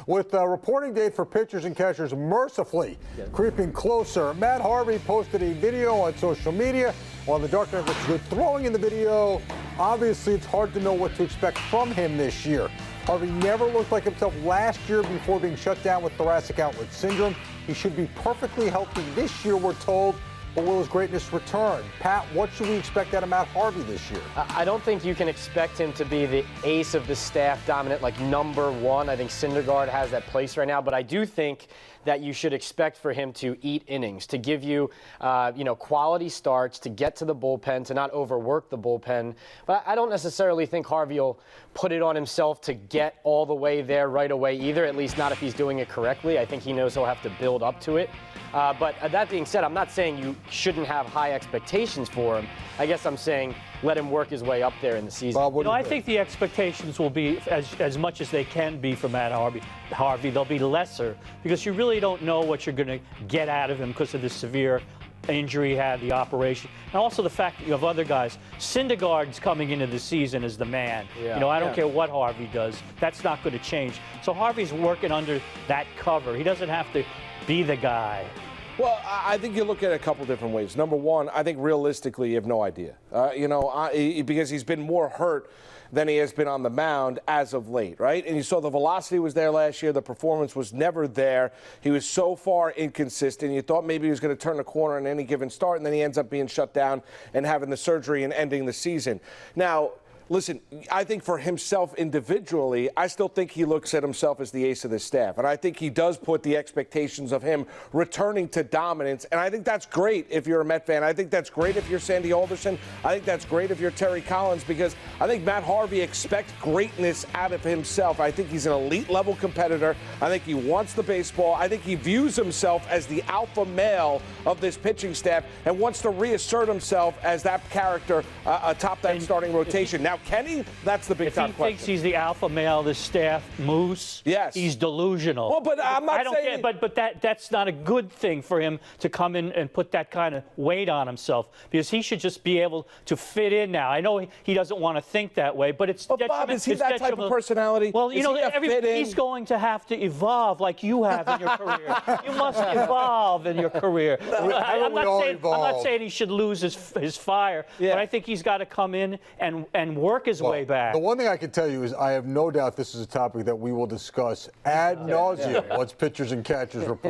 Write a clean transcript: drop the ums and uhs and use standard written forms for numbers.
With a reporting date for pitchers and catchers mercifully creeping closer, Matt Harvey posted a video on social media. While the Dark Knight looks good throwing in the video, obviously it's hard to know what to expect from him this year. Harvey never looked like himself last year before being shut down with thoracic outlet syndrome. He should be perfectly healthy this year, we're told. But will his greatness return? Pat, what should we expect out of Matt Harvey this year? I don't think you can expect him to be the ace of the staff, dominant, like #1. I think Syndergaard has that place right now. But I do think that you should expect for him to eat innings, to give you, quality starts, to get to the bullpen, to not overwork the bullpen. But I don't necessarily think Harvey will put it on himself to get all the way there right away either, at least not if he's doing it correctly. I think he knows he'll have to build up to it. But that being said, I'm not saying you shouldn't have high expectations for him. I guess I'm saying let him work his way up there in the season. Bob, I think the expectations will be as much as they can be for Matt Harvey. They'll be lesser because you really don't know what you're going to get out of him because of the severe injury he had, the operation, and also the fact that you have other guys. Syndergaard's coming into the season as the man. Yeah. I don't care what Harvey does. That's not going to change. So Harvey's working under that cover. He doesn't have to be the guy. Well, I think you look at it a couple different ways. Number one, I think realistically you have no idea. Because he's been more hurt than he has been on the mound as of late, right? And you saw the velocity was there last year. The performance was never there. He was so far inconsistent. You thought maybe he was going to turn the corner in any given start, and then he ends up being shut down and having the surgery and ending the season. Now, listen, I think for himself individually, I still think he looks at himself as the ace of the staff. And I think he does put the expectations of him returning to dominance. And I think that's great if you're a Met fan. I think that's great if you're Sandy Alderson. I think that's great if you're Terry Collins, because I think Matt Harvey expects greatness out of himself. I think he's an elite-level competitor. I think he wants the baseball. I think he views himself as the alpha male of this pitching staff and wants to reassert himself as that character atop that starting rotation. Now, Kenny, that's the big time question. If he thinks he's the alpha male of the staff, Moose, yes, he's delusional. Well, but I'm not saying... But that's not a good thing for him to come in and put that kind of weight on himself, because he should just be able to fit in now. I know he doesn't want to think that way, but it's detrimental. Bob, is he that type of personality? Well, he's going to have to evolve like you have in your career. You must evolve in your career. I'm not saying he should lose his fire, but I think he's got to come in and work his way back. The one thing I can tell you is I have no doubt this is a topic that we will discuss ad nauseum once pitchers and catchers report.